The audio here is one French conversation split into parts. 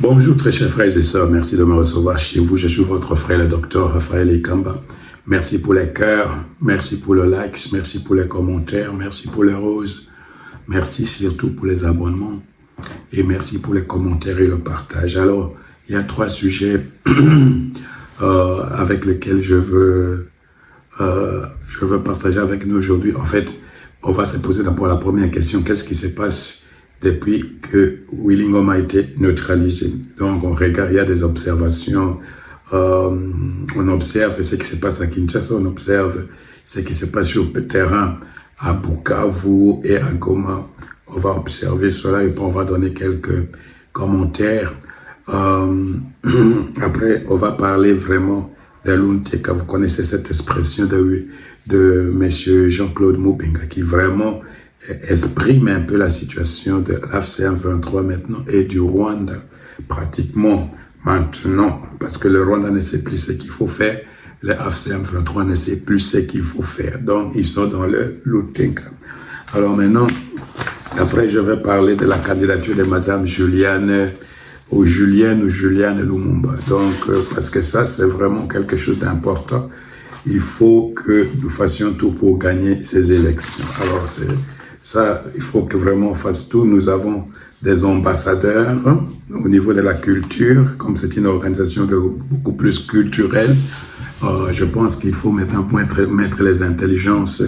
Bonjour très chers frères et sœurs, merci de me recevoir chez vous. Je suis votre frère le docteur Raphaël Ikamba. Merci pour les cœurs, merci pour le like, merci pour les commentaires, merci pour les roses, merci surtout pour les abonnements et merci pour les commentaires et le partage. Alors, il y a 3 sujets avec lesquels je veux partager avec nous aujourd'hui. En fait, on va se poser d'abord la première question, qu'est-ce qui se passe depuis que Willingham a été neutralisé? Donc, on regarde, il y a des observations, on observe ce qui se passe à Kinshasa, on observe ce qui se passe sur le terrain à Bukavu et à Goma. On va observer cela et puis on va donner quelques commentaires. Après, on va parler vraiment de l'UNTK. Vous connaissez cette expression de M. Jean-Claude Moubenga qui vraiment exprime un peu la situation de l'AFC 23 maintenant et du Rwanda pratiquement maintenant, parce que le Rwanda ne sait plus ce qu'il faut faire, le AFC 23 ne sait plus ce qu'il faut faire, donc ils sont dans le looting. Alors maintenant, après je vais parler de la candidature de Madame Juliane Lumumba, donc parce que ça c'est vraiment quelque chose d'important, il faut que nous fassions tout pour gagner ces élections. Alors c'est ça, il faut que vraiment on fasse tout. Nous avons des ambassadeurs au niveau de la culture, comme c'est une organisation beaucoup plus culturelle. Je pense qu'il faut maintenant mettre les intelligences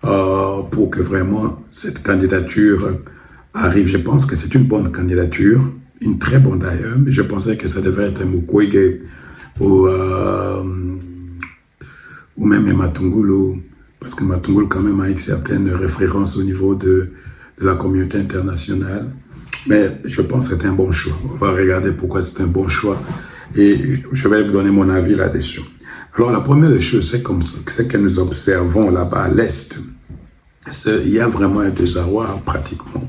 pour que vraiment cette candidature arrive. Je pense que c'est une bonne candidature, une très bonne d'ailleurs. Je pensais que ça devait être Mukwege ou même Matungulu, parce que Matungulu quand même a une certaine référence au niveau de la communauté internationale. Mais je pense que c'est un bon choix. On va regarder pourquoi c'est un bon choix et je vais vous donner mon avis là-dessus. Alors la première des choses, c'est que nous observons là-bas à l'Est, il y a vraiment un désarroi pratiquement.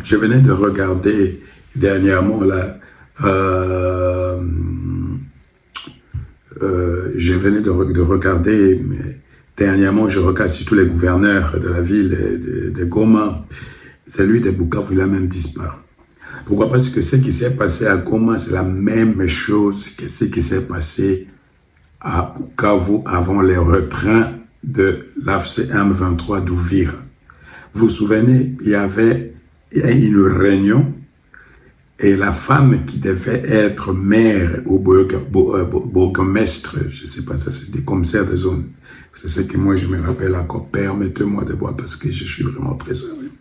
Je venais de regarder dernièrement là, dernièrement, je regarde surtout les gouverneurs de la ville de Goma. Celui de Bukavu, il a même disparu. Pourquoi? Parce que ce qui s'est passé à Goma, c'est la même chose que ce qui s'est passé à Bukavu avant les retrains de l'AFC M23 d'Uvira. Vous vous souvenez, il y avait une réunion et la femme qui devait être maire ou bourgmestre, je ne sais pas, ça c'est des commissaires de zone. C'est ce que moi je me rappelle encore. Permettez-moi de boire parce que je suis vraiment très sérieux.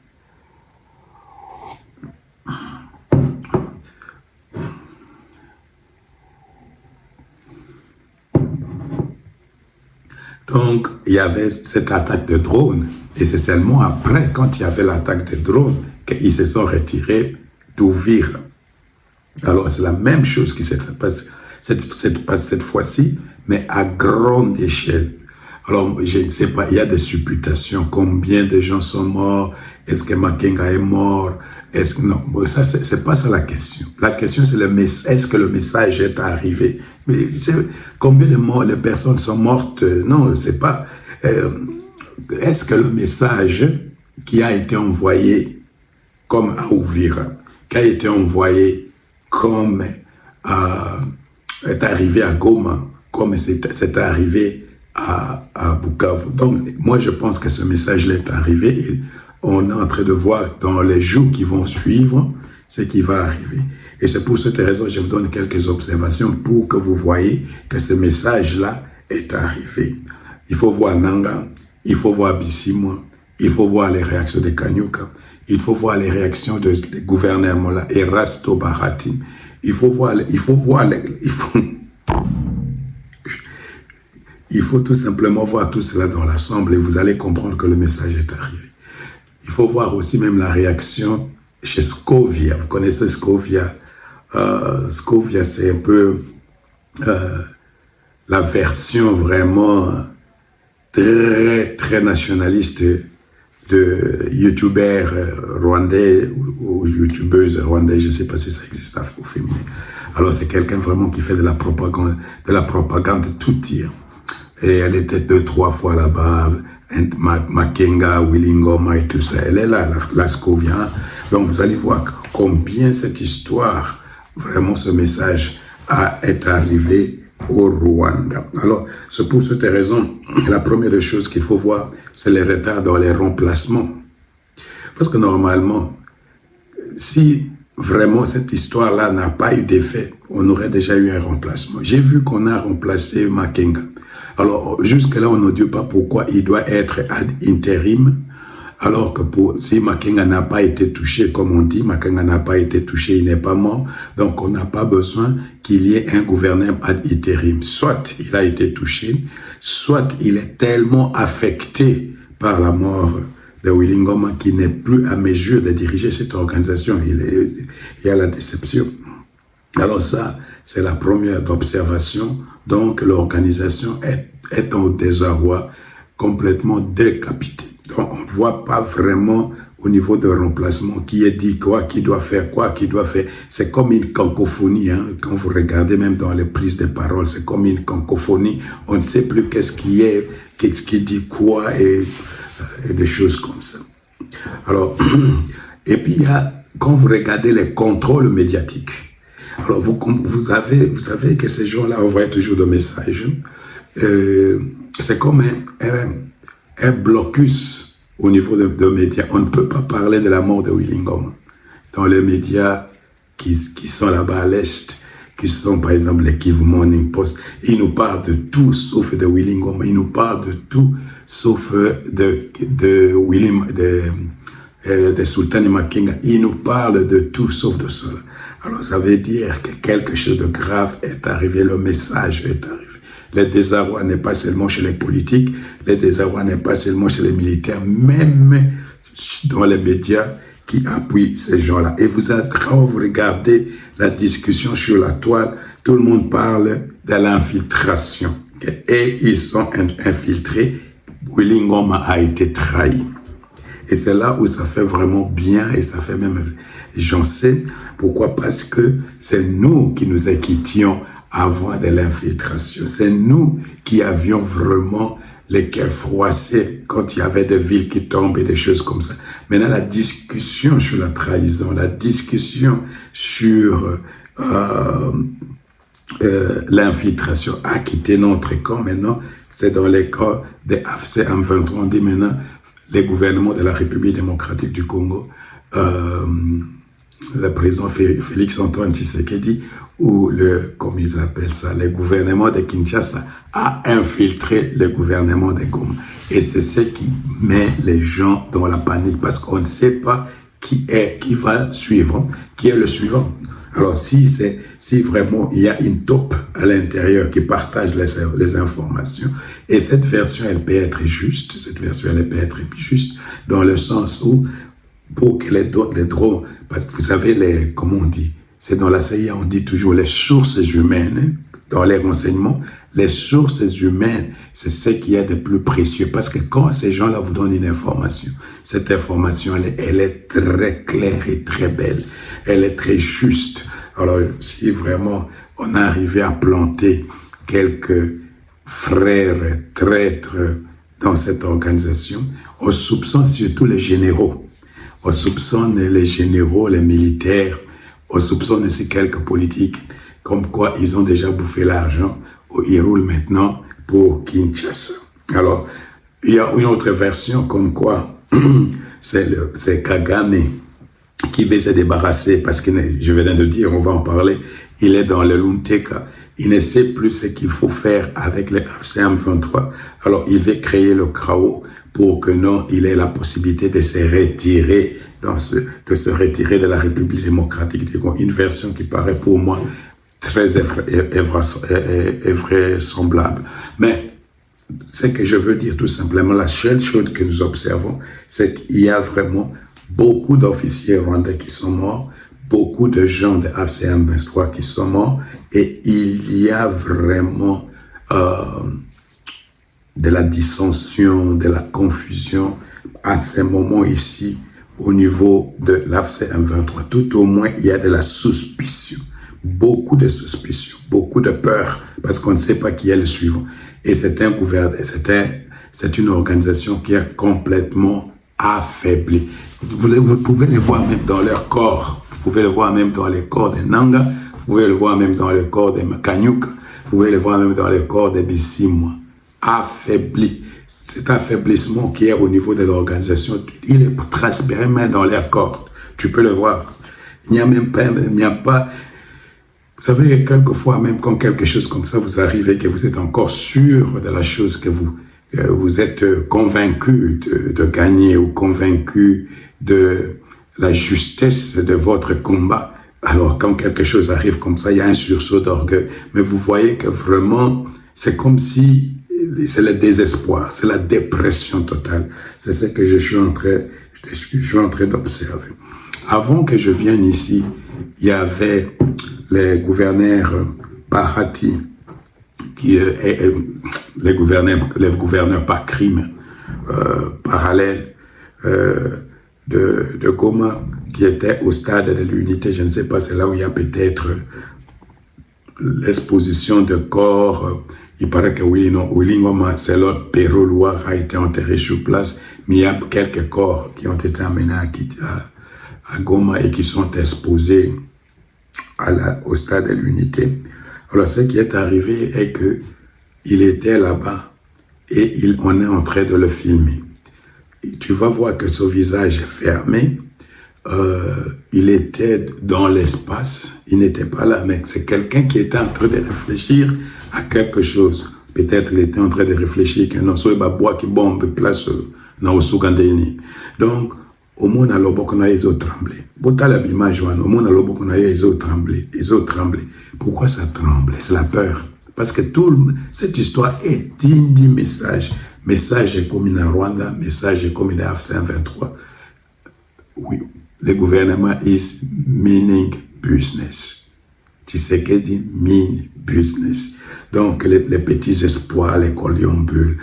Donc, il y avait cette attaque de drone. Et c'est seulement après, quand il y avait l'attaque de drone, qu'ils se sont retirés d'Uvira. Alors, c'est la même chose qui s'est passée cette fois-ci, mais à grande échelle. Alors, je ne sais pas, il y a des supputations. Combien de gens sont morts? Est-ce que Makenga est mort? Est-ce que non? Ça, c'est pas ça la question. La question, c'est est-ce que le message est arrivé? Mais combien de personnes sont mortes? Non, c'est pas. Est-ce que le message qui a été envoyé comme à Uvira, qui a été envoyé comme est arrivé à Goma, comme c'est arrivé à Bukavu. Donc, moi, je pense que ce message-là est arrivé et on est en train de voir dans les jours qui vont suivre ce qui va arriver. Et c'est pour cette raison que je vous donne quelques observations pour que vous voyez que ce message-là est arrivé. Il faut voir Nanga, il faut voir Bissimo, il faut voir les réactions de Kanyuka, il faut voir les réactions des gouverneurs Mola et Rasto Bahati. Il faut tout simplement voir tout cela dans l'ensemble et vous allez comprendre que le message est arrivé. Il faut voir aussi même la réaction chez Scovia. Vous connaissez Scovia. Scovia, c'est un peu la version vraiment très, très nationaliste de youtubeurs rwandais ou youtubeuses rwandaises. Je ne sais pas si ça existe au féminin. Alors, c'est quelqu'un vraiment qui fait de la propagande tout tir. Et elle était 2-3 fois là-bas, Makenga, Willingham et tout ça. Elle est là, la Scovia. Donc vous allez voir combien cette histoire vraiment ce message est arrivé au Rwanda. Alors, c'est pour cette raison, la première des choses qu'il faut voir, c'est les retards dans les remplacements. Parce que normalement, si vraiment cette histoire-là n'a pas eu d'effet, on aurait déjà eu un remplacement. J'ai vu qu'on a remplacé Makenga. Alors, jusque-là, on ne dit pas pourquoi il doit être ad interim, alors que si Makenga n'a pas été touché, comme on dit, Makenga n'a pas été touché, il n'est pas mort, donc on n'a pas besoin qu'il y ait un gouverneur ad interim. Soit il a été touché, soit il est tellement affecté par la mort de Willy Ngoma qui n'est plus à mesure de diriger cette organisation. Il y a la déception. Alors ça, c'est la première observation. Donc l'organisation est en désarroi, complètement décapitée. Donc on ne voit pas vraiment au niveau de remplacement qui est dit quoi, qui doit faire quoi, qui doit faire. C'est comme une cacophonie, hein. Quand vous regardez même dans les prises de parole, c'est comme une cacophonie. On ne sait plus qu'est-ce qui dit quoi et des choses comme ça. Alors, et puis il y a, quand vous regardez les contrôles médiatiques, alors vous savez que ces gens-là envoient toujours des messages. C'est comme un blocus au niveau de médias. On ne peut pas parler de la mort de Willy Ngoma dans les médias qui sont là-bas à l'Est, qui sont par exemple les Kivu Morning Post. Ils nous parlent de tout sauf de Willy Ngoma. Ils nous parlent de tout sauf de Sultani Makenga. Ils nous parlent de tout sauf de cela. Alors ça veut dire que quelque chose de grave est arrivé, le message est arrivé. Le désarroi n'est pas seulement chez les politiques, le désarroi n'est pas seulement chez les militaires, même dans les médias qui appuient ces gens-là. Et quand vous regardez la discussion sur la toile, tout le monde parle de l'infiltration. Et ils sont infiltrés. Willy Ngoma a été trahi. Et c'est là où ça fait vraiment bien et ça fait même... J'en sais pourquoi, parce que c'est nous qui nous inquiétions avant de l'infiltration. C'est nous qui avions vraiment les cœurs froissés quand il y avait des villes qui tombent et des choses comme ça. Maintenant, la discussion sur la trahison, la discussion sur l'infiltration a quitté notre camp. Maintenant, c'est dans les camps des AFC M23. On dit maintenant les gouvernements de la République démocratique du Congo, le président Félix Antoine Tshisekedi, ou comme ils appellent ça, le gouvernement de Kinshasa a infiltré le gouvernement de Goma. Et c'est ce qui met les gens dans la panique, parce qu'on ne sait pas qui va suivre, qui est le suivant. Alors si vraiment il y a une taupe à l'intérieur qui partage les informations, et cette version elle peut être juste, dans le sens où pour que les drones, parce que vous savez comment on dit, c'est dans la CIA, on dit toujours les sources humaines, dans les renseignements, les sources humaines, c'est ce qui est de plus précieux. Parce que quand ces gens-là vous donnent une information, cette information, elle est très claire et très belle. Elle est très juste. Alors, si vraiment on arrivait à planter quelques frères traîtres dans cette organisation, on soupçonne surtout les généraux. On soupçonne les généraux, les militaires. On soupçonne aussi quelques politiques, comme quoi ils ont déjà bouffé l'argent, ou ils roulent maintenant pour Kinshasa. Alors, il y a une autre version comme quoi c'est Kagame qui veut se débarrasser, parce que je viens de dire, on va en parler, il est dans le Lunteka. Il ne sait plus ce qu'il faut faire avec les AFC-M23. Alors, il veut créer le chaos pour que il ait la possibilité de se retirer de la République démocratique du Congo. Une version qui paraît pour moi très vraisemblable. Mais ce que je veux dire tout simplement, la seule chose que nous observons, c'est qu'il y a vraiment beaucoup d'officiers rwandais qui sont morts, beaucoup de gens de AFC-M23 qui sont morts, et il y a vraiment de la dissension, de la confusion à ce moment ici au niveau de l'AFC-M23. Tout au moins, il y a de la suspicion, beaucoup de suspicion, beaucoup de peur, parce qu'on ne sait pas qui est le suivant. Et c'est un gouvernement, c'est une organisation qui est complètement affaiblie. Vous pouvez les voir même dans leur corps. Vous pouvez le voir même dans les corps des Nanga. pouvez le voir même dans le corps des Kanyuka, vous pouvez le voir même dans le corps des Bissimwa, affaiblis. Cet affaiblissement qui est au niveau de l'organisation, il est transféré même dans les corps. Tu peux le voir. Il n'y a même pas, vous savez, quelquefois, même quand quelque chose comme ça vous arrive et que vous êtes encore sûr de la chose que vous êtes convaincu de gagner ou convaincu de la justesse de votre combat. Alors, quand quelque chose arrive comme ça, il y a un sursaut d'orgueil. Mais vous voyez que vraiment, c'est comme si c'est le désespoir, c'est la dépression totale. C'est ce que je suis en train d'observer. Avant que je vienne ici, il y avait les gouverneurs Bahati, les gouverneurs par crime parallèle de Goma, qui étaient au stade de l'unité. Je ne sais pas, c'est là où il y a peut-être l'exposition de corps. Il paraît que Willy Ngoma, c'est l'autre Péro Loire, a été enterré sur place, mais il y a quelques corps qui ont été amenés à Goma et qui sont exposés au stade de l'unité. Alors, ce qui est arrivé est que il était là-bas et on est en train de le filmer. Et tu vas voir que son visage est fermé. Il était dans l'espace, il n'était pas là, mais c'est quelqu'un qui était en train de réfléchir à quelque chose. Peut-être il était en train de réfléchir que non, soit il va boire qui bombe place dans le Sougandéni. Donc, au monde alors beaucoup ils ont tremblé. Bota l'image au monde alors beaucoup ils ont tremblé. Pourquoi ça tremble? C'est la peur. Parce que cette histoire est digne du message. Message est comme en Rwanda, message est comme en Afghanistan 23. Oui, le gouvernement is meaning business. Tu sais qu'elle dit mean business. Donc, les petits espoirs, les colliambules,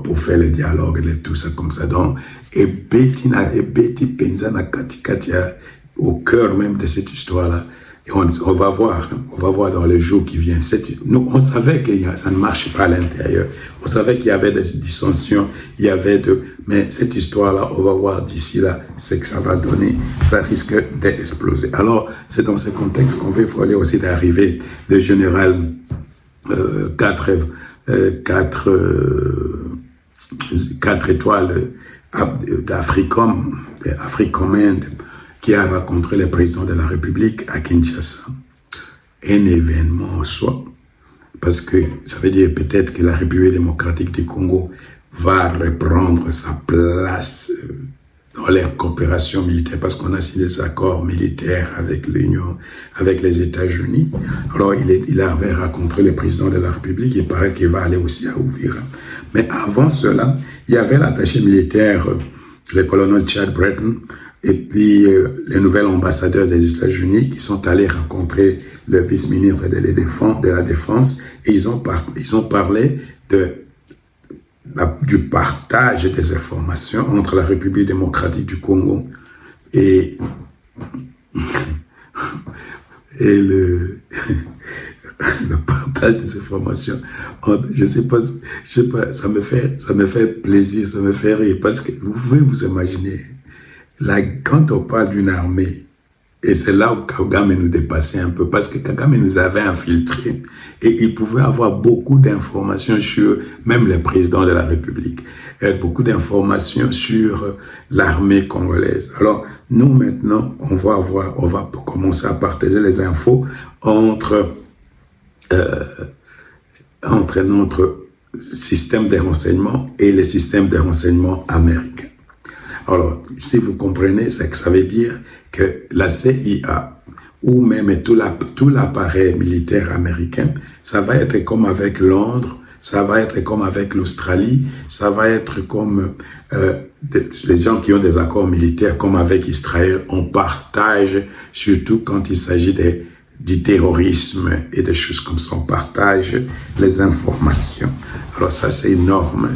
pour faire le dialogue, tout ça comme ça. Donc, et Betty Penzana Katikatia, au cœur même de cette histoire-là. Et on va voir dans les jours qui viennent. Nous, on savait que ça ne marche pas à l'intérieur. On savait qu'il y avait des dissensions, mais cette histoire-là, on va voir d'ici là ce que ça va donner. Ça risque d'exploser. Alors, c'est dans ce contexte qu'on veut aller aussi d'arriver le général 4 étoiles d'Africom, Africommand, qui a rencontré le président de la République à Kinshasa. Un événement en soi, parce que ça veut dire peut-être que la République démocratique du Congo va reprendre sa place dans les coopérations militaires, parce qu'on a signé des accords militaires avec l'Union, avec les États-Unis. Alors, il avait rencontré le président de la République, il paraît qu'il va aller aussi à Ouvira. Mais avant cela, il y avait l'attaché militaire, le colonel Chad Breton, et puis les nouvelles ambassadeurs des États-Unis qui sont allés rencontrer le vice-ministre de la Défense, et ils ont parlé du partage des informations entre la République démocratique du Congo et le partage des informations. Je sais pas, ça me fait plaisir, ça me fait rire, parce que vous pouvez vous imaginer, là, quand on parle d'une armée, et c'est là où Kagame nous dépassait un peu, parce que Kagame nous avait infiltrés, et il pouvait avoir beaucoup d'informations sur même le président de la République, et beaucoup d'informations sur l'armée congolaise. Alors, nous maintenant, on va commencer à partager les infos entre notre système de renseignement et le système de renseignement américain. Alors, si vous comprenez, c'est que ça veut dire que la CIA ou même tout l'appareil militaire américain, ça va être comme avec Londres, ça va être comme avec l'Australie, ça va être comme les gens qui ont des accords militaires, comme avec Israël. On partage, surtout quand il s'agit du terrorisme et des choses comme ça, on partage les informations. Alors ça c'est énorme,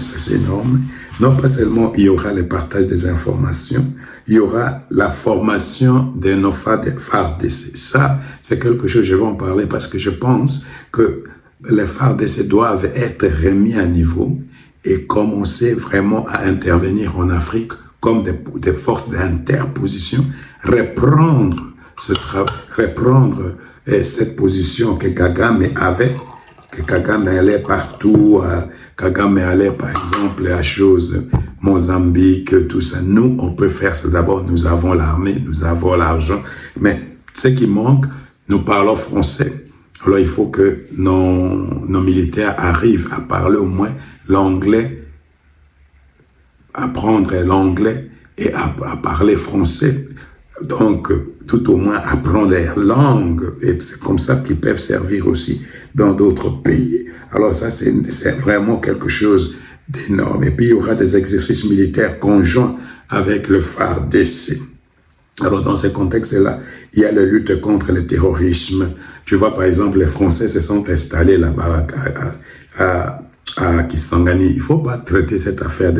Non pas seulement il y aura le partage des informations, il y aura la formation de nos FARDC. Ça, c'est quelque chose, je vais en parler parce que je pense que les FARDC doivent être remis à niveau et commencer vraiment à intervenir en Afrique comme des forces d'interposition, reprendre cette position que Kagame avait, que Kagame allait partout, Kagame allait par exemple à choses, Mozambique, tout ça. Nous, on peut faire ça. D'abord, nous avons l'armée, nous avons l'argent, mais ce qui manque, nous parlons français. Alors, il faut que nos militaires arrivent à parler au moins l'anglais, apprendre l'anglais et à parler français. Donc, tout au moins apprendre les langues, et c'est comme ça qu'ils peuvent servir aussi dans d'autres pays. Alors ça, c'est vraiment quelque chose d'énorme. Et puis, il y aura des exercices militaires conjoints avec le FARDC. Alors, dans ce contexte-là, il y a la lutte contre le terrorisme. Tu vois, par exemple, les Français se sont installés là-bas à Kisangani. Il ne faut pas traiter cette affaire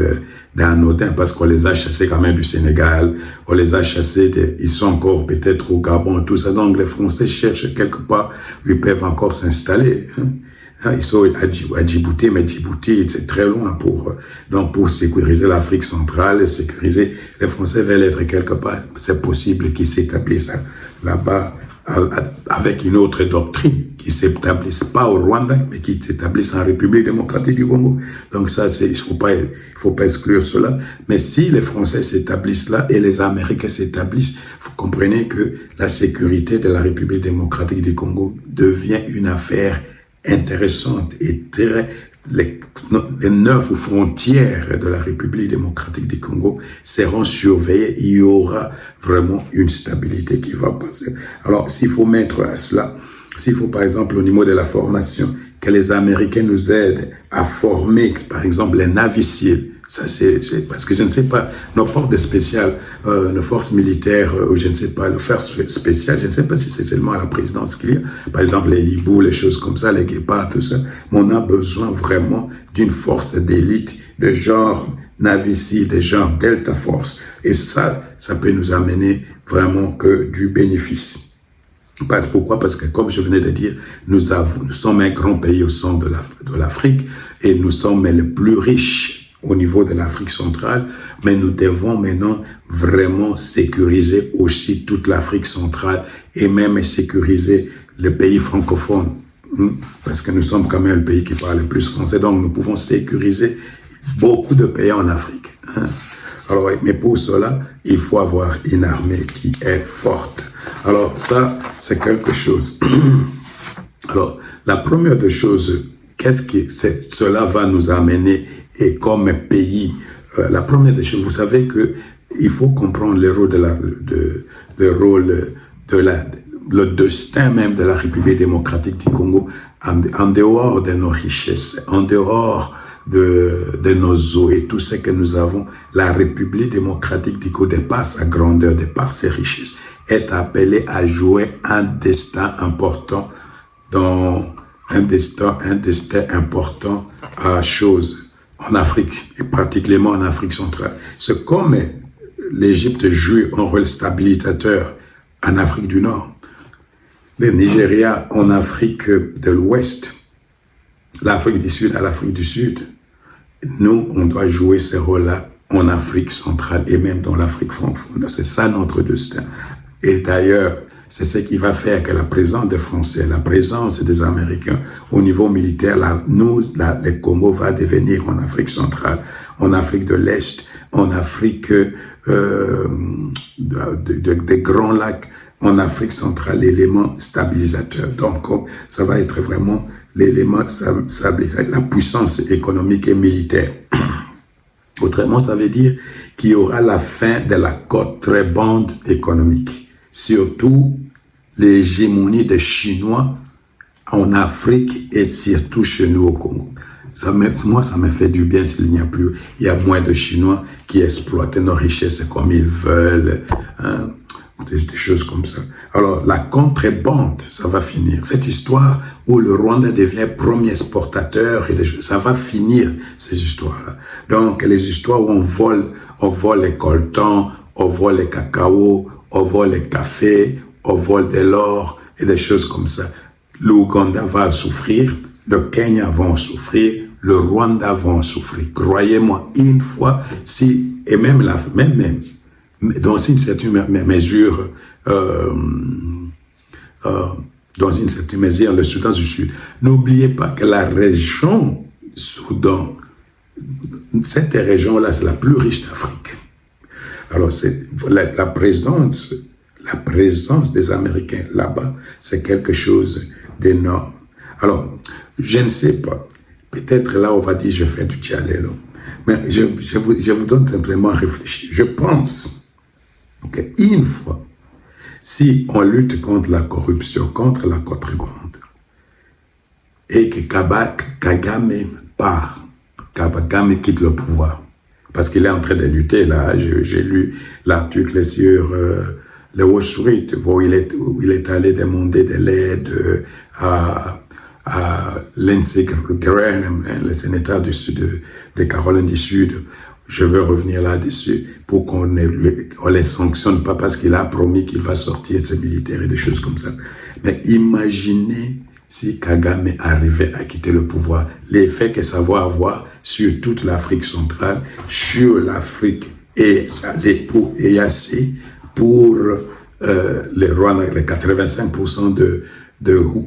d'anodin parce qu'on les a chassés quand même du Sénégal, on les a chassés, ils sont encore peut-être au Gabon, tout ça. Donc, les Français cherchent quelque part où ils peuvent encore s'installer. Ils sont à Djibouti, mais Djibouti, c'est très loin pour sécuriser l'Afrique centrale, sécuriser, les Français veulent être quelque part. C'est possible qu'ils s'établissent là-bas avec une autre doctrine, qui ne s'établissent pas au Rwanda, mais qui s'établissent en République démocratique du Congo. Donc ça, il faut pas exclure cela. Mais si les Français s'établissent là et les Américains s'établissent, vous comprenez que la sécurité de la République démocratique du Congo devient une affaire intéressante et les 9 frontières de la République démocratique du Congo seront surveillées. Il y aura vraiment une stabilité qui va passer. Alors, s'il faut mettre à cela, s'il faut par exemple au niveau de la formation, que les Américains nous aident à former, par exemple, les naviciers. Ça, c'est parce que je ne sais pas, nos forces spéciales, nos forces militaires, ou je ne sais pas, les forces spéciales, je ne sais pas si c'est seulement à la présidence qu'il y a. Par exemple, les hiboux, les choses comme ça, les guépards, tout ça. Mais on a besoin vraiment d'une force d'élite, de genre Navy, de genre Delta Force. Et ça peut nous amener vraiment que du bénéfice. Pourquoi? Parce que, comme je venais de dire, nous sommes un grand pays au centre de l'Afrique et nous sommes les plus riches au niveau de l'Afrique centrale, mais nous devons maintenant vraiment sécuriser aussi toute l'Afrique centrale et même sécuriser les pays francophones, parce que nous sommes quand même le pays qui parle le plus français, donc nous pouvons sécuriser beaucoup de pays en Afrique. Alors, mais pour cela, il faut avoir une armée qui est forte. Alors ça, c'est quelque chose. Alors, la première des choses, cela va nous amener et comme pays, la première des choses, vous savez que il faut comprendre le rôle le destin même de la République démocratique du Congo en dehors de nos richesses, en dehors de nos eaux et tout ce que nous avons. La République démocratique du Congo, de par sa grandeur, de par ses richesses, est appelée à jouer un destin important important à choses en Afrique, et particulièrement en Afrique centrale. C'est comme l'Égypte joue un rôle stabilisateur en Afrique du Nord, le Nigeria en Afrique de l'Ouest, l'Afrique du Sud à l'Afrique du Sud. Nous, on doit jouer ce rôle-là en Afrique centrale et même dans l'Afrique francophone. C'est ça notre destin. Et d'ailleurs, c'est ce qui va faire que la présence des Français, la présence des Américains au niveau militaire, le Congo va devenir en Afrique centrale, en Afrique de l'Est, en Afrique des Grands Lacs, en Afrique centrale, l'élément stabilisateur. Donc, ça va être vraiment l'élément stabilisateur, la puissance économique et militaire. Autrement, ça veut dire qu'il y aura la fin de la contrebande économique. Surtout l'hégémonie des Chinois en Afrique et surtout chez nous au Congo. Moi, ça me fait du bien s'il n'y a plus. Il y a moins de Chinois qui exploitent nos richesses comme ils veulent, des choses comme ça. Alors, la contrebande, ça va finir. Cette histoire où le Rwanda devient premier exportateur, ça va finir, ces histoires-là. Donc, les histoires où on vole les coltans, on vole les cacao, on vole les cafés, on vole de l'or et des choses comme ça. L'Ouganda va souffrir, le Kenya va souffrir, le Rwanda va souffrir. Croyez-moi, une fois, et même dans une certaine mesure, dans une certaine mesure, le Soudan du Sud. N'oubliez pas que la région Soudan, cette région-là, c'est la plus riche d'Afrique. Alors, c'est la présence des Américains là-bas, c'est quelque chose d'énorme. Alors, je ne sais pas. Peut-être là, on va dire, je fais du dialogue. Mais je vous donne simplement à réfléchir. Je pense qu'une fois, si on lutte contre la corruption, contre la contrebande, et que Kagame part, Kagame quitte le pouvoir, parce qu'il est en train de lutter, là, j'ai lu l'article sur le Wall Street, où il est allé demander de l'aide à Lindsey Graham, le sénateur du Sud, de Caroline du Sud. Je veux revenir là-dessus pour qu'on les sanctionne pas parce qu'il a promis qu'il va sortir ses militaires et des choses comme ça. Mais imaginez si Kagame arrivait à quitter le pouvoir, l'effet que ça va avoir sur toute l'Afrique centrale, sur l'Afrique et pour EAC, pour les Rwanda, les 85% de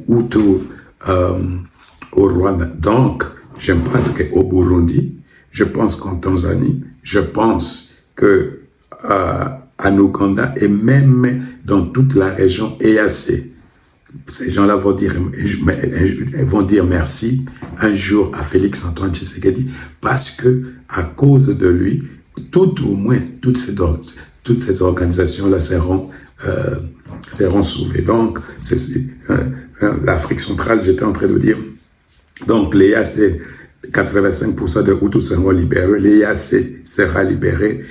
Hutu au Rwanda. Donc, je pense qu'au Burundi, je pense qu'en Tanzanie, je pense qu'en Ouganda et même dans toute la région EAC, ces gens-là vont dire merci un jour à Félix-Antoine Tshisekedi parce que à cause de lui, tout au moins toutes ces organisations-là seront sauvées. Donc, l'Afrique centrale, j'étais en train de dire, donc l'EAC, 85% de Hutus seront libérés, l'EAC sera libéré,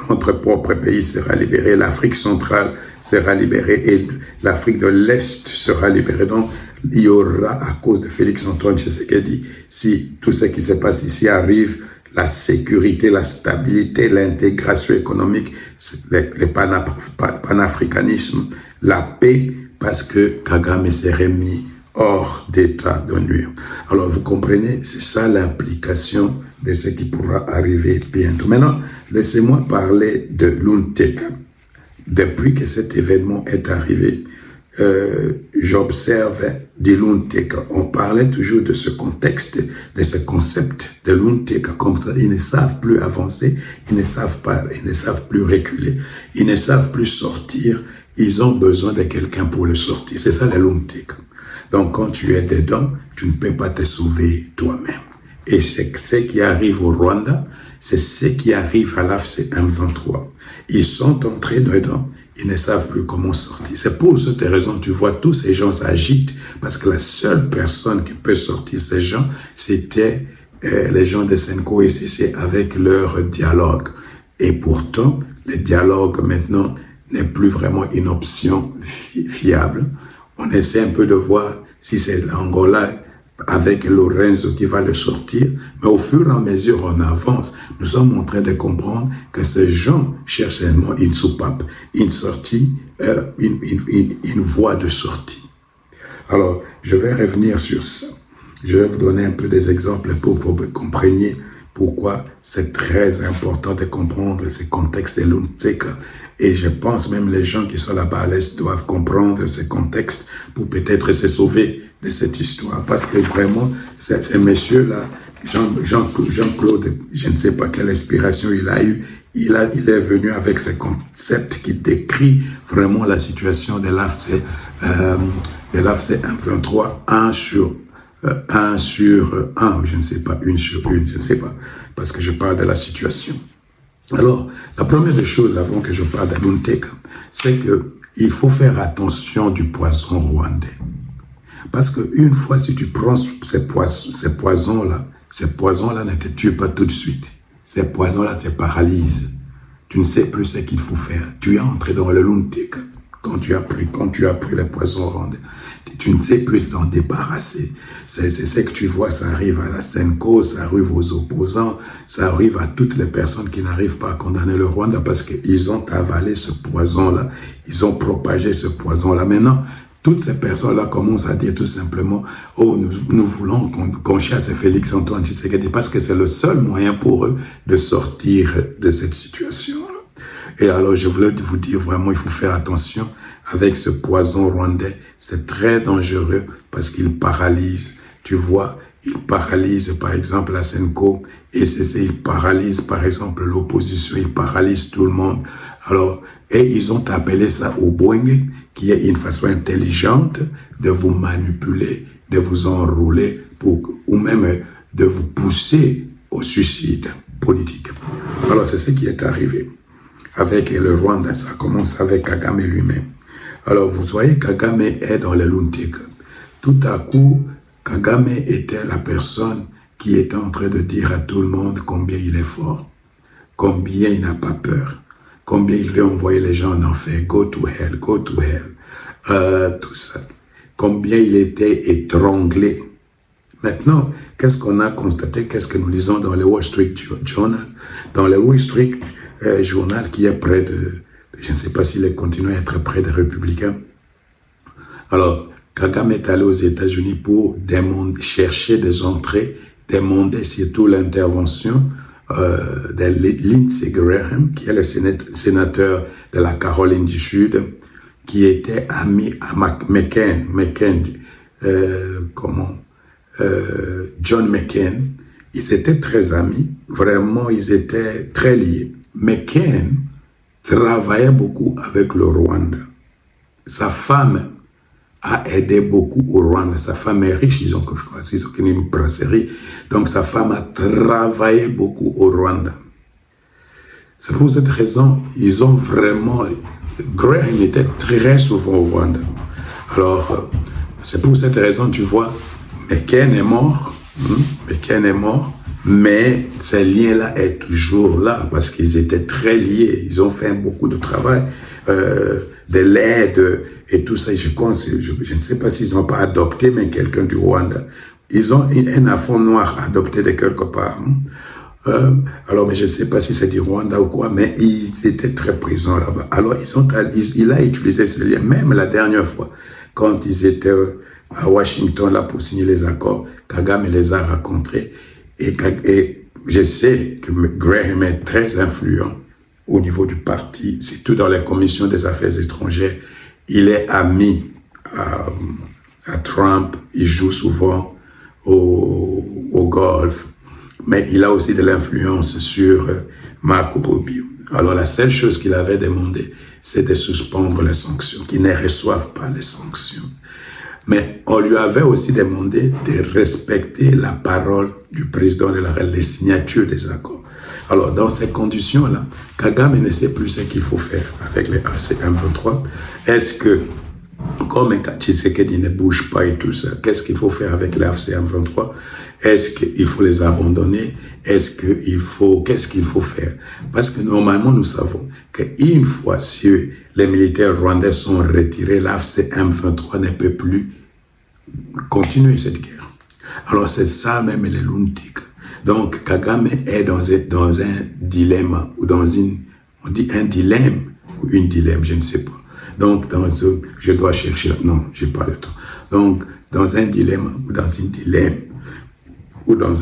notre propre pays sera libéré, l'Afrique centrale sera libérée et l'Afrique de l'Est sera libérée. Donc, il y aura, à cause de Félix-Antoine Tshisekedi, si tout ce qui se passe ici arrive, la sécurité, la stabilité, l'intégration économique, le panafricanisme, la paix, parce que Kagame serait mis hors d'état de nuire. Alors, vous comprenez, c'est ça l'implication de ce qui pourra arriver bientôt. Maintenant, laissez-moi parler de Lunteka. Depuis que cet événement est arrivé, j'observe de Lunteka. On parlait toujours de ce contexte, de ce concept de Lunteka. Comme ça, ils ne savent plus avancer, ils ne savent plus reculer, ils ne savent plus sortir. Ils ont besoin de quelqu'un pour le sortir. C'est ça la Lunteka. Donc, quand tu es dedans, tu ne peux pas te sauver toi-même. Et c'est ce qui arrive au Rwanda, c'est ce qui arrive à l'AFC M23. Ils sont entrés dedans, ils ne savent plus comment sortir. C'est pour cette raison, tu vois, tous ces gens s'agitent, parce que la seule personne qui peut sortir ces gens, c'était les gens de Senko et CC avec leur dialogue. Et pourtant, le dialogue maintenant n'est plus vraiment une option fiable. On essaie un peu de voir si c'est l'Angola avec Lorenzo qui va le sortir, mais au fur et à mesure on avance, nous sommes en train de comprendre que ces gens cherchent seulement une soupape, une sortie, une voie de sortie. Alors, je vais revenir sur ça. Je vais vous donner un peu des exemples pour que vous compreniez pourquoi c'est très important de comprendre ce contexte de Lunteka. Et je pense même les gens qui sont là-bas à l'Est doivent comprendre ce contexte pour peut-être se sauver de cette histoire. Parce que vraiment, ces messieurs-là, Jean-Claude, je ne sais pas quelle inspiration il a eu, il est venu avec ce concept qui décrit vraiment la situation de l'AFC M23, 1 sur 1, je ne sais pas, 1 sur 1, je ne sais pas, parce que je parle de la situation. Alors, la première des choses avant que je parle de Lunteka, c'est qu'il faut faire attention du poison rwandais. Parce qu'une fois, si tu prends ces poisons-là ne te tuent pas tout de suite. Ces poisons-là te paralysent. Tu ne sais plus ce qu'il faut faire. Tu es entré dans le Lunteka quand tu as pris les poisons rwandais. Tu ne sais plus t'en débarrasser. C'est ce que tu vois, ça arrive à la Senko, ça arrive aux opposants, ça arrive à toutes les personnes qui n'arrivent pas à condamner le Rwanda parce qu'ils ont avalé ce poison-là, ils ont propagé ce poison-là. Maintenant, toutes ces personnes-là commencent à dire tout simplement « Oh, nous voulons qu'on chasse Félix-Antoine Tshisekedi parce que c'est le seul moyen pour eux de sortir de cette situation-là. » Et alors, je voulais vous dire vraiment, il faut faire attention avec ce poison rwandais. c'est très dangereux parce qu'il paralyse. Tu vois, il paralyse par exemple la Senko, et il paralyse par exemple l'opposition, il paralyse tout le monde. Alors, et ils ont appelé ça au Boeing, qui est une façon intelligente de vous manipuler, de vous enrouler, ou même de vous pousser au suicide politique. Alors, c'est ce qui est arrivé avec le Rwanda. Ça commence avec Kagame lui-même. Alors, vous voyez, Kagame est dans les Luntik. Tout à coup, Kagame était la personne qui était en train de dire à tout le monde combien il est fort, combien il n'a pas peur, combien il veut envoyer les gens en enfer, go to hell, tout ça. Combien il était étranglé. Maintenant, qu'est-ce qu'on a constaté, qu'est-ce que nous lisons dans le Wall Street Journal? Dans le Wall Street Journal qui est près de, je ne sais pas s'il est continué à être près des républicains. Alors, Kagame est allé aux États-Unis pour chercher des entrées, demander surtout l'intervention de Lindsey Graham, qui est le sénateur de la Caroline du Sud, qui était ami à John McCain. Ils étaient très amis, vraiment, ils étaient très liés. McCain travaillait beaucoup avec le Rwanda. Sa femme a aidé beaucoup au Rwanda. Sa femme est riche, ils ont une brasserie. Donc sa femme a travaillé beaucoup au Rwanda. C'est pour cette raison, ils ont vraiment... Graham était très souvent au Rwanda. Alors, c'est pour cette raison, tu vois, McCain est mort, mais ces liens-là est toujours là parce qu'ils étaient très liés. Ils ont fait beaucoup de travail, de l'aide et tout ça. Je ne sais pas s'ils n'ont pas adopté, mais quelqu'un du Rwanda. Ils ont un enfant noir adopté de quelque part. Alors, mais je ne sais pas si c'est du Rwanda ou quoi, mais ils étaient très présents là-bas. Alors, il a utilisé ce lien, même la dernière fois, quand ils étaient à Washington là pour signer les accords, Kagame les a rencontrés. Et je sais que Graham est très influent au niveau du parti, surtout dans les commissions des affaires étrangères. Il est ami à Trump, il joue souvent au golf, mais il a aussi de l'influence sur Marco Rubio. Alors la seule chose qu'il avait demandé, c'est de suspendre les sanctions, qu'ils ne reçoivent pas les sanctions. Mais on lui avait aussi demandé de respecter la parole du président de la République, les signatures des accords. Alors, dans ces conditions-là, Kagame ne sait plus ce qu'il faut faire avec les AFC M23. Est-ce que, comme Tshisekedi ne bouge pas et tout ça, qu'est-ce qu'il faut faire avec les AFC M23? Est-ce qu'il faut les abandonner? Qu'est-ce qu'il faut faire? Parce que normalement, nous savons qu'une fois si les militaires rwandais sont retirés, l'AFC M23 ne peut plus continuer cette guerre. Alors c'est ça même les Luntik. Donc Kagame est dans un dilemme, ou on dit un dilemme, ou une dilemme, je ne sais pas. Donc je dois chercher, non, j'ai pas le temps. Donc dans un dilemme, ou dans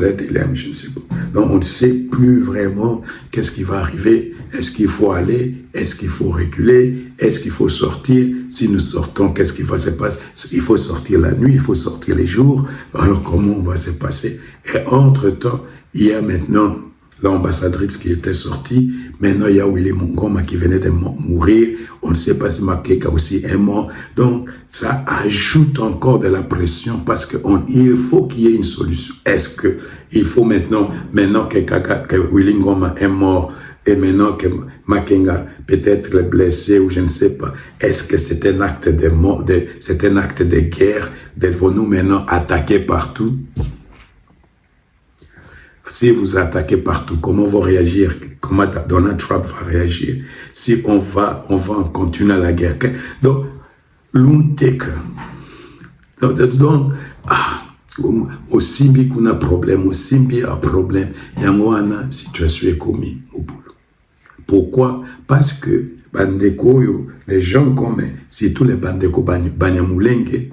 un dilemme, je ne sais pas. Donc on ne sait plus vraiment qu'est-ce qui va arriver. Est-ce qu'il faut aller? Est-ce qu'il faut reculer? Est-ce qu'il faut sortir? Si nous sortons, qu'est-ce qui va se passer? Il faut sortir la nuit, il faut sortir les jours. Alors comment on va se passer? Et entre-temps, il y a maintenant l'ambassadrice qui était sortie. Maintenant, il y a Willy Mongoma qui venait de mourir. On ne sait pas si Makeka aussi est mort. Donc, ça ajoute encore de la pression parce qu'il faut qu'il y ait une solution. Est-ce qu'il faut maintenant que Willy Ngoma est mort et maintenant que Makenga peut-être est blessé ou je ne sais pas, est-ce que c'est un acte de mort, c'est un acte de guerre? Devons-nous maintenant attaquer partout? Si vous attaquez partout, comment vont réagir? Comment Donald Trump va réagir? Si on va continuer la guerre. Donc, Luntik. Donc, osimbi kuna problème, osimbi a problème. Yangwana situation est commise au boulot. Pourquoi? Parce que bandeko yo, les gens comme surtout les bandeko Banyamulenge,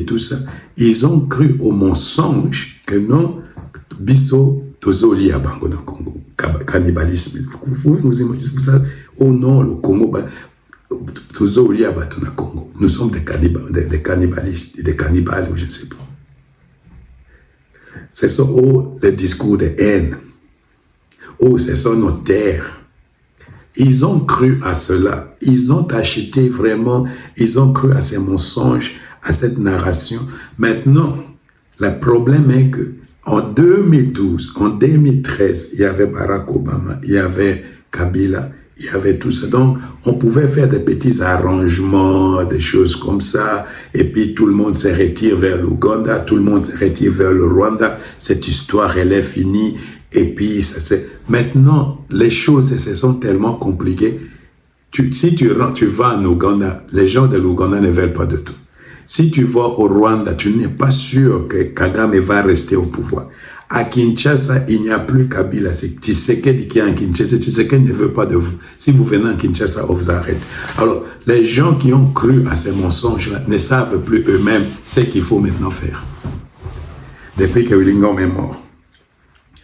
tout ça, ils ont cru au mensonge que non, biso tozoli à bango na Congo, cannibalisme. Vous imaginez ça? Oh non, le Congo, Nous sommes des cannibalistes, des cannibales, ou je ne sais pas. Ce sont les discours de haine. Ce sont nos terres. Ils ont cru à cela. Ils ont acheté vraiment, ils ont cru à ces mensonges, à cette narration. Maintenant, le problème est que en 2012, en 2013, il y avait Barack Obama, il y avait Kabila, il y avait tout ça. Donc, on pouvait faire des petits arrangements, des choses comme ça, et puis tout le monde se retire vers l'Ouganda, tout le monde se retire vers le Rwanda. Cette histoire, elle est finie. Et puis, maintenant, les choses se sont tellement compliquées. Si tu vas en Ouganda, les gens de l'Ouganda ne veulent pas de tout. Si tu vas au Rwanda, tu n'es pas sûr que Kagame va rester au pouvoir. À Kinshasa, il n'y a plus Kabila. C'est Tshisekedi qui est en Kinshasa. Tshisekedi ne veut pas de vous. Si vous venez en Kinshasa, on vous arrête. Alors, les gens qui ont cru à ces mensonges-là ne savent plus eux-mêmes ce qu'il faut maintenant faire. Depuis que Willingom est mort.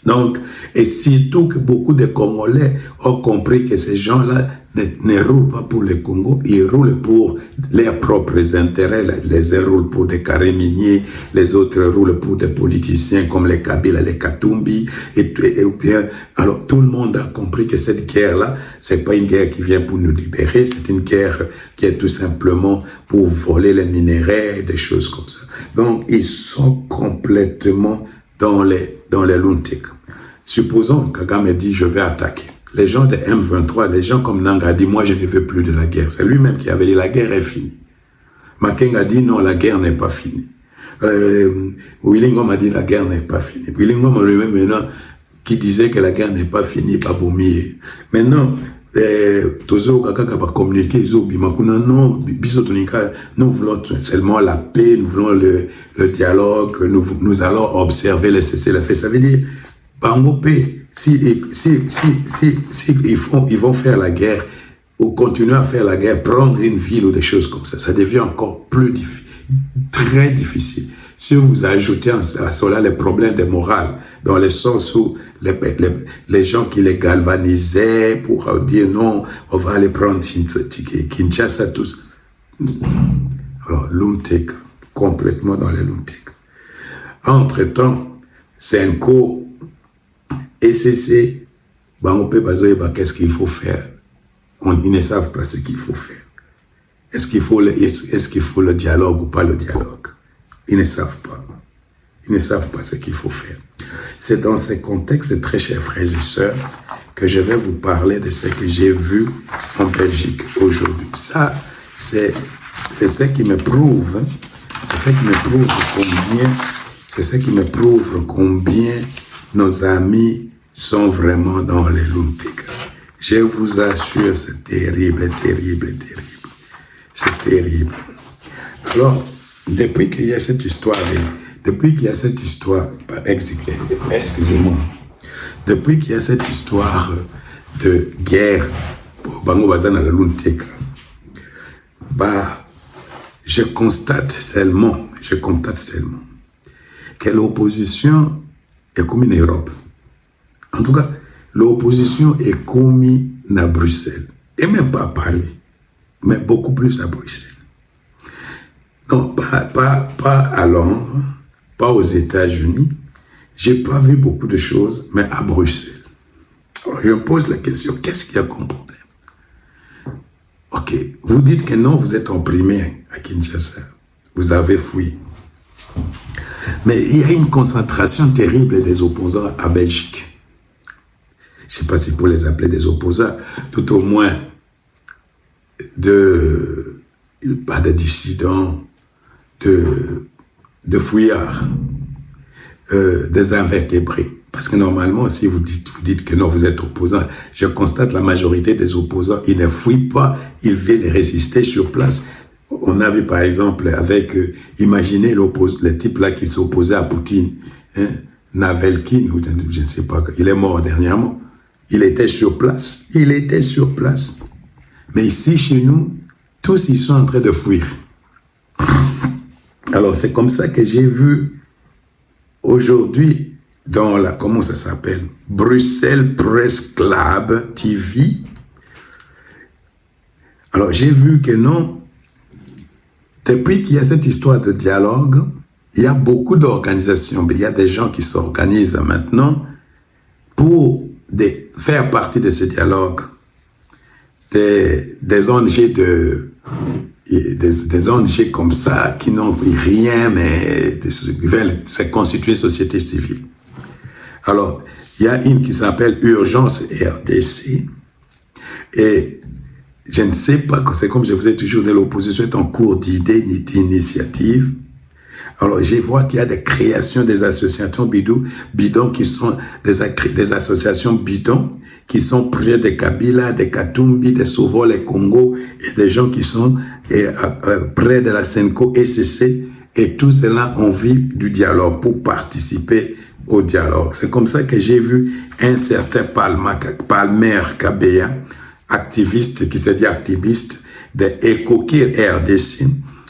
Donc, et surtout que beaucoup de Congolais ont compris que ces gens-là ne roulent pas pour le Congo, ils roulent pour leurs propres intérêts. Les uns roulent pour des carrés miniers, les autres roulent pour des politiciens comme les Kabila, les Katumbi. Alors, tout le monde a compris que cette guerre-là, c'est pas une guerre qui vient pour nous libérer, c'est une guerre qui est tout simplement pour voler les minéraux, des choses comme ça. Donc, ils sont complètement dans les Luntik. Supposons que Kagame dit, je vais attaquer. Les gens de M23, les gens comme Nanga dit, moi je ne veux plus de la guerre. C'est lui-même qui avait dit, la guerre est finie. Makenga dit, non, la guerre n'est pas finie. Willingom a dit, la guerre n'est pas finie. Willingom lui-même maintenant, qui disait que la guerre n'est pas finie, pas Bomier. Maintenant, Tozo Kakaka va communiquer, non, nous voulons seulement la paix, nous voulons le dialogue, nous allons observer les cessez-le-feu. Ça veut dire, Bangopé, si ils vont faire la guerre, ou continuer à faire la guerre, prendre une ville ou des choses comme ça devient encore plus difficile, très difficile. Si vous ajoutez à cela les problèmes de morale, dans le sens où les gens qui les galvanisaient pour dire non, on va aller prendre Kinshasa, tous. Alors, Luntek, complètement dans les Luntek. Entre-temps, Senko, ECC, qu'est-ce qu'il faut faire? Ils ne savent pas ce qu'il faut faire. Est-ce qu'il faut le dialogue ou pas le dialogue? Ils ne savent pas. Ils ne savent pas ce qu'il faut faire. C'est dans ce contexte, très chers frères et sœurs, que je vais vous parler de ce que j'ai vu en Belgique aujourd'hui. Ça, c'est ce qui me prouve, combien nos amis sont vraiment dans les Luntik. Je vous assure, c'est terrible, terrible, terrible. C'est terrible. Alors, depuis qu'il y a cette histoire, excusez-moi, depuis qu'il y a cette histoire de guerre, Bango Bazana la Luntek, je constate tellement que l'opposition est comme en Europe. En tout cas, l'opposition est commise à Bruxelles. Et même pas à Paris, mais beaucoup plus à Bruxelles. Non, pas à Londres, pas aux États-Unis. Je n'ai pas vu beaucoup de choses, mais à Bruxelles. Alors, je me pose la question, qu'est-ce qu'il y a comme problème? Ok, vous dites que non, vous êtes opprimé à Kinshasa. Vous avez fui. Mais il y a une concentration terrible des opposants à Belgique. Je ne sais pas si pour les appeler des opposants, tout au moins pas de dissidents, de fouillards, des invertébrés. Parce que normalement, si vous dites que non, vous êtes opposant, je constate la majorité des opposants, ils ne fuient pas, ils veulent résister sur place. On a vu par exemple avec, imaginez le type là qui s'opposait à Poutine, hein, Navalny, je ne sais pas, il est mort dernièrement. Il était sur place. Mais ici, chez nous, tous ils sont en train de fuir. Alors, c'est comme ça que j'ai vu aujourd'hui dans comment ça s'appelle? Bruxelles Press Club TV. Alors, j'ai vu que non, depuis qu'il y a cette histoire de dialogue, il y a beaucoup d'organisations, mais il y a des gens qui s'organisent maintenant pour faire partie de ce dialogue. Des ONG des ONG comme ça, qui n'ont rien, mais qui veulent se constituer société civile. Alors, il y a une qui s'appelle Urgence RDC, et je ne sais pas, c'est comme je vous ai toujours dit, l'opposition est en cours d'idées, d'initiatives. Alors, je vois qu'il y a des créations des associations bidons qui sont des associations bidons qui sont près de Kabila, de Katumbi, de Sovol et Congo, et des gens qui sont près de la Senko SCC, et tout cela ont envie du dialogue pour participer au dialogue. C'est comme ça que j'ai vu un certain Palmer Kabeya, activiste, qui s'est dit activiste de Ekokir RDC.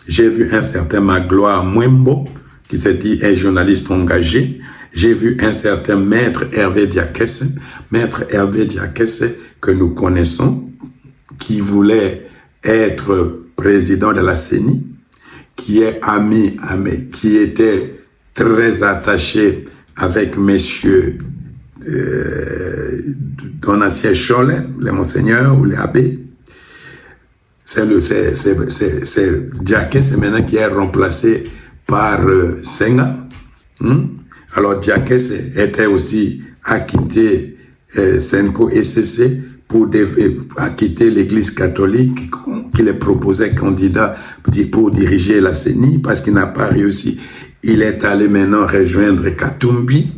J'ai vu un certain Magloire Mwembo, qui s'est dit un journaliste engagé. J'ai vu un certain Maître Hervé Diakese, que nous connaissons, qui voulait être président de la CENI, qui est qui était très attaché avec messieurs Donatien Cholet, les monseigneurs ou les abbés. C'est Diakese maintenant qui est remplacé par Senga. Alors Diakese était aussi acquitté Senko SCC pour acquitter l'église catholique qui les proposait candidat pour diriger la CENI parce qu'il n'a pas réussi. Il est allé maintenant rejoindre Katumbi.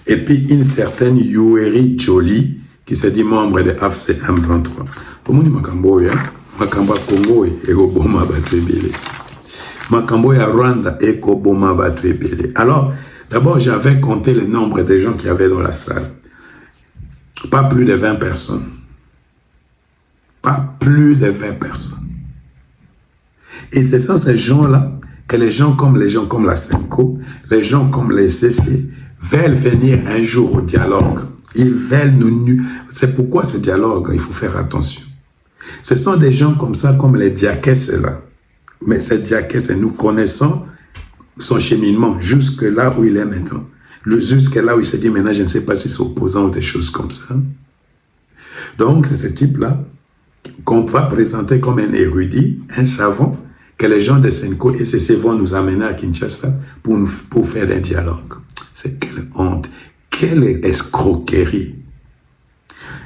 Et puis une certaine Yoweri Joly qui s'est dit membre de AFC M23. Comment dit Makambo ya? Makambo Congo et Obama Batwebele. Makambo ya Rwanda et Obama Batwebele. Alors, d'abord, j'avais compté le nombre de gens qu'il y avait dans la salle. Pas plus de 20 personnes. Pas plus de 20 personnes. Et c'est ça, ces gens-là, que les gens comme la Senko, les gens comme les CC, veulent venir un jour au dialogue. Ils veulent nous... C'est pourquoi ce dialogue, il faut faire attention. Ce sont des gens comme ça, comme les Diakese là. Mais ces Diakese, nous connaissons son cheminement jusque là où il est maintenant. Jusque là où il se dit maintenant, je ne sais pas si c'est opposant ou des choses comme ça. Donc, c'est ce type-là qu'on va présenter comme un érudit, un savant, que les gens de Senko et CC vont nous amener à Kinshasa pour faire des dialogues. C'est quelle honte, quelle escroquerie.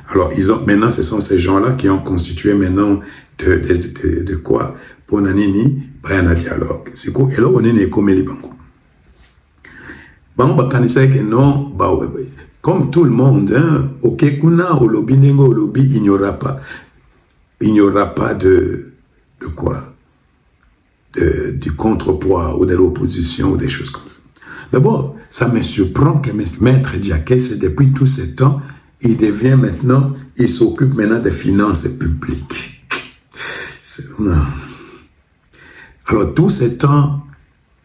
Alors, maintenant, ce sont ces gens-là qui ont constitué maintenant de quoi? Pour Nanini, Brian dialogue. C'est quoi? Et là, on est comme les banques. Bon, que non, comme tout le monde, hein, ok, kuna, au lobby, nengo, au lobby, il n'y aura pas de quoi? Du contrepoids ou de l'opposition ou des choses comme ça. D'abord, ça me surprend que Maître Diakese, depuis tout ce temps, il s'occupe maintenant des finances publiques. Alors, tout ce temps,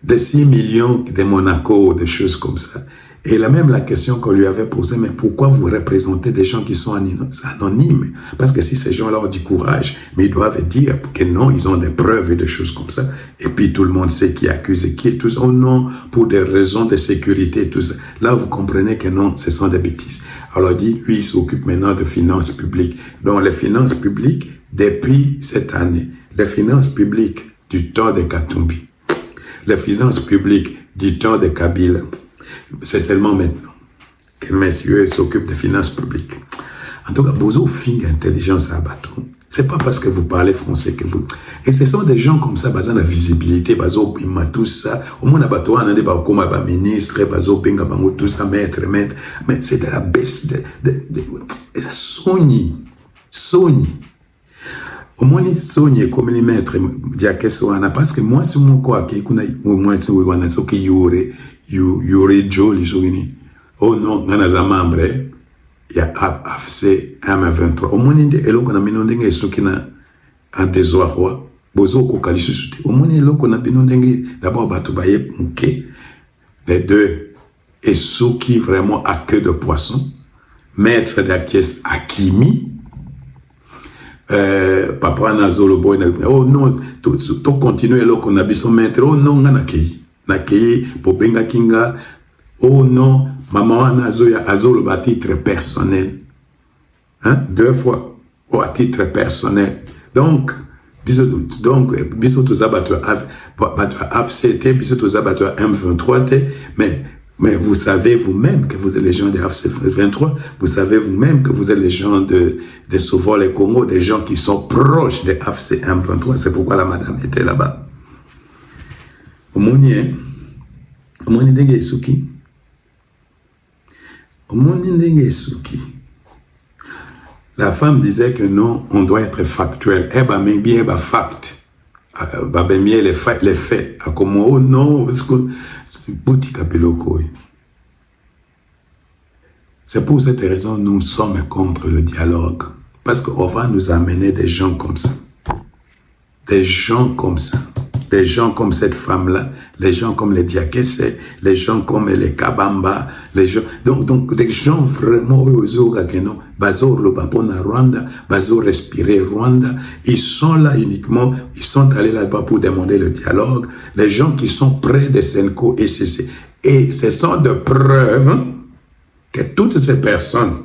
de 6 millions de Monaco, des choses comme ça. Et là même la question qu'on lui avait posée, mais pourquoi vous représentez des gens qui sont anonymes? Parce que si ces gens-là ont du courage, mais ils doivent dire que non, ils ont des preuves et des choses comme ça. Et puis tout le monde sait qui accuse et qui est tout ça. Oh non, pour des raisons de sécurité, tout ça. Là, vous comprenez que non, ce sont des bêtises. Alors dit, lui, il s'occupe maintenant de finances publiques. Donc les finances publiques, depuis cette année, les finances publiques du temps de Katumbi, les finances publiques du temps de Kabila, c'est seulement maintenant que messieurs s'occupent des finances publiques. En tout cas, Bozo fing intelligence à bâton. C'est pas parce que vous parlez français que vous... Et ce sont des gens comme ça, basant la visibilité, bazo bima tout ça. Au moins, bateau, on a des bakoma, ba ministre, bazo benga bango tout ça, maître. Mais c'est de la baisse et ça Sony. Au moins, ils soignent comme les maîtres Diakese wana, parce que moi, c'est mon quoi, qui kuna, au moins, c'est wana, so que Yore Jolie, sogini. Oh non, nana membre, il y a AFC M23. Au moins, il y a eloko na minondenge sokina en désarroi. Bozo ko kalisu sute. Au moins, il y a eloko na minondenge d'abord batubaye mouke. Les deux. Et ceux qui vraiment à queue de poisson. Maître d'Akies Akimi. papa nazolo boy oh non to continuer lo qu'on a biso maître oh non na kei bobenga kinga oh non maman nazoya azolo ba titre personnel hein 2 fois ou à titre personnel donc biso to zabato AFCT biso to zabato M23 mais vous savez vous-même que vous êtes les gens de AFC 23, vous savez vous-même que vous êtes les gens de Sauveur les Congo, des gens qui sont proches de AFC M23. C'est pourquoi la madame était là-bas. Omoni ndenge esuki. La femme disait que non, on doit être factuel. Eh ben, mais bien, fact. Bah, ben, bien, les faits. À comme, oh non, parce que c'est boutique à Peloko. C'est pour cette raison que nous sommes contre le dialogue. Parce qu'on va nous amener des gens comme ça. Des gens comme ça. Des gens comme cette femme-là, les gens comme les Diakese, les gens comme les Kabamba, les gens, donc des gens vraiment Bazo Lobapona Rwanda, Bazo respirer Rwanda, ils sont là uniquement, ils sont allés là-bas pour demander le dialogue, les gens qui sont près de Senko et CC. Et ce sont de preuves que toutes ces personnes,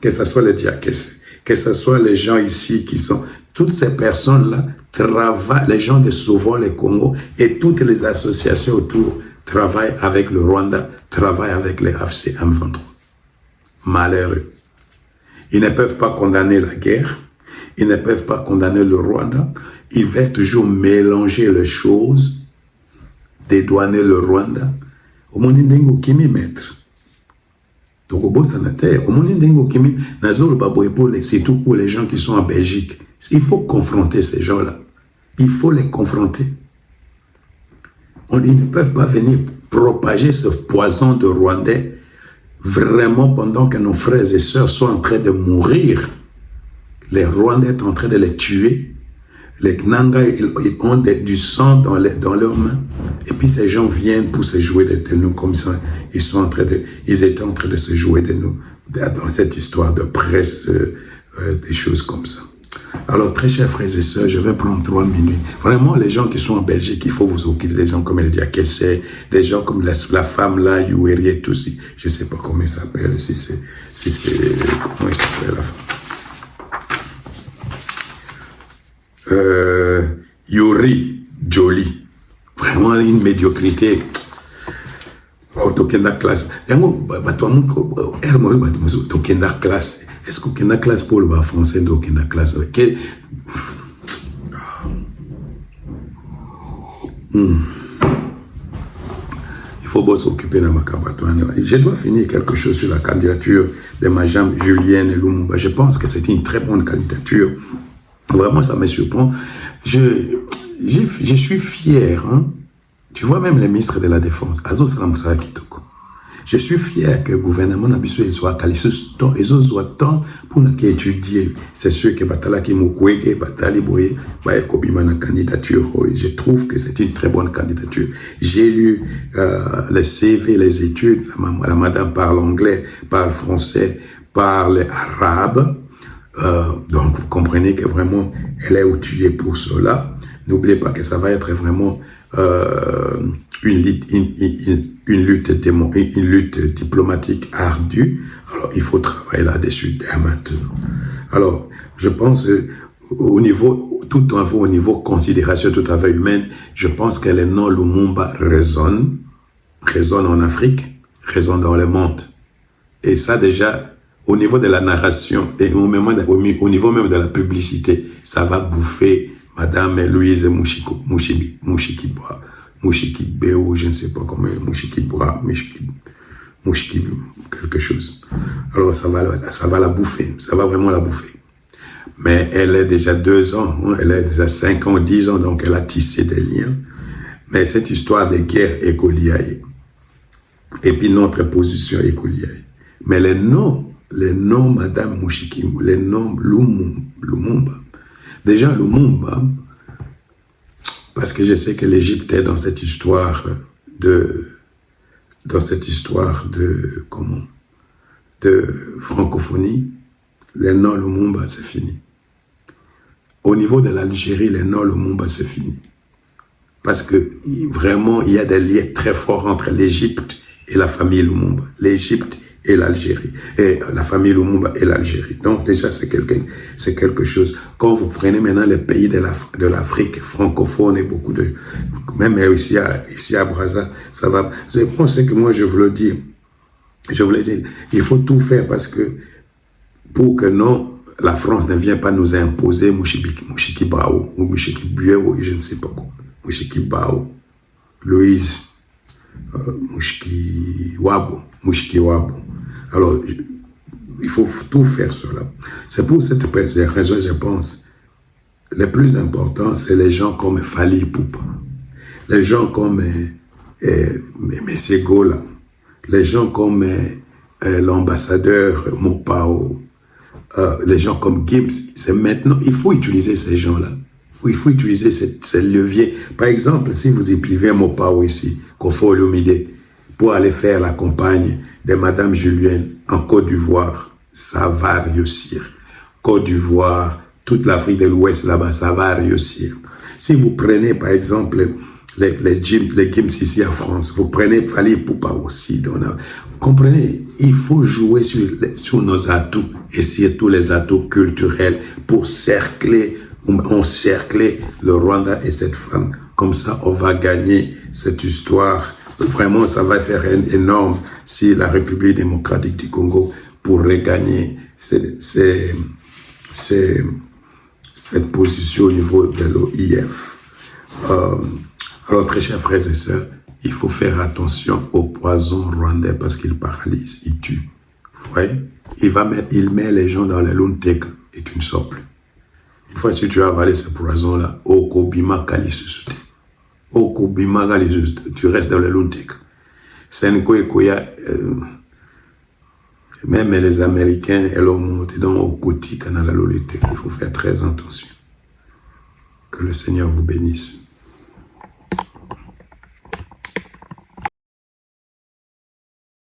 que ce soit les Diakese, que ce soit les gens ici qui sont, toutes ces personnes-là travaillent, les gens de Sauveur les Congo et toutes les associations autour travaillent avec le Rwanda, travaillent avec les AFC M23. Malheureux. Ils ne peuvent pas condamner la guerre, ils ne peuvent pas condamner le Rwanda, ils veulent toujours mélanger les choses, dédouaner le Rwanda. Au monde n'ingo kimi maître. Donc au beau sanitaire, au monde n'ingo kimi nazolo baboyepole, c'est tout pour les gens qui sont en Belgique. Il faut confronter ces gens-là. Il faut les confronter. Ils ne peuvent pas venir propager ce poison de Rwandais vraiment pendant que nos frères et sœurs sont en train de mourir. Les Rwandais sont en train de les tuer. Les Nanga, ils ont du sang dans leurs mains. Et puis ces gens viennent pour se jouer de nous comme ça. Ils étaient en train de se jouer de nous dans cette histoire de presse, des choses comme ça. Alors, très chers frères et sœurs, je vais prendre 3 minutes. Vraiment, les gens qui sont en Belgique, il faut vous occuper des gens comme el Diakese, des gens comme la femme là, Youeri, tout ça. Je ne sais pas comment elle s'appelle, comment elle s'appelle la femme. Yuri Jolie. Vraiment une médiocrité. Tokenda classe. Tokenda classe. Est-ce que Tokenda classe pour le français de Tokenda classe? Il faut s'occuper de ma cabatouane. Je dois finir quelque chose sur la candidature de Madame Julienne Lumumba. Je pense que c'est une très bonne candidature. Vraiment, ça me surprend. Je suis fier. Hein? Tu vois, même les ministres de la Défense, Azo Salamoussara Kitoko. Je suis fier que le gouvernement n'a pas soit temps pour étudier. C'est sûr que Batala qui Mukwege, Batali Boye, Kobima na candidature. Je trouve que c'est une très bonne candidature. J'ai lu les CV, les études. La madame parle anglais, parle français, parle arabe. Donc vous comprenez que vraiment elle est outillée pour cela. N'oubliez pas que ça va être vraiment une lutte diplomatique ardue. Alors, il faut travailler là-dessus dès maintenant. Alors, je pense au niveau considération tout à fait humaine, je pense que le nom Lumumba résonne en Afrique, résonne dans le monde. Et ça déjà, au niveau de la narration et au niveau même de la publicité, ça va bouffer Madame Louise Mushikibwa, Mushikibeo, je ne sais pas comment, Mushikibwa, quelque chose. Alors ça va la bouffer, ça va vraiment la bouffer. Mais elle est déjà 2 ans, hein, elle est déjà 5 ans, 10 ans, donc elle a tissé des liens. Mais cette histoire de guerre est Goliath. Et puis notre position est Goliath. Mais les noms Madame Mushikibwa, les noms Lumumba, déjà, Lumumba, parce que je sais que l'Égypte est dans cette histoire de francophonie, le nom Lumumba, c'est fini. Au niveau de l'Algérie, les Nord Lumumba, c'est fini. Parce que vraiment, il y a des liens très forts entre l'Égypte et la famille Lumumba. L'Égypte et l'Algérie. Et la famille Lumumba et l'Algérie. Donc déjà, c'est quelque chose. Quand vous prenez maintenant les pays de l'Afrique francophone et beaucoup de... Même ici à Brazza, ça va... C'est pour ça que moi, je voulais dire, il faut tout faire parce que pour que non, la France ne vienne pas nous imposer Mouchiki Bao ou Mouchiki Bueo, je ne sais pas quoi. Mouchiki Bao, Louise, Mouchiki Wabo. Alors, il faut tout faire cela. C'est pour cette raison, je pense, le plus important, c'est les gens comme Fali Poupa, les gens comme M. Gola, les gens comme l'ambassadeur Mopao, les gens comme Gibbs. C'est maintenant, il faut utiliser ces gens-là. Il faut utiliser ces leviers. Par exemple, si vous écrivez Mopao ici, Kofo Olomide, pour aller faire la campagne de Madame Julienne en Côte d'Ivoire, ça va réussir. Côte d'Ivoire, toute l'Afrique de l'Ouest là-bas, ça va réussir. Si vous prenez par exemple les Gims ici en France, vous prenez Fali Poupa aussi. Comprenez, il faut jouer sur nos atouts et surtout les atouts culturels pour encercler le Rwanda et cette femme. Comme ça, on va gagner cette histoire. Vraiment, ça va faire énorme si la République démocratique du Congo pourrait gagner cette position au niveau de l'OIF. Alors, très chers frères et sœurs, il faut faire attention au poison rwandais parce qu'il paralyse, il tue. Ouais? Il met les gens dans les lunteka et tu ne sors plus. Une fois si tu as avalé ce poison-là, Okobima Kali tu restes dans le Luntek. Même les Américains, elles ont monté dans au côté canal à l'Olutek. Il faut faire très attention. Que le Seigneur vous bénisse.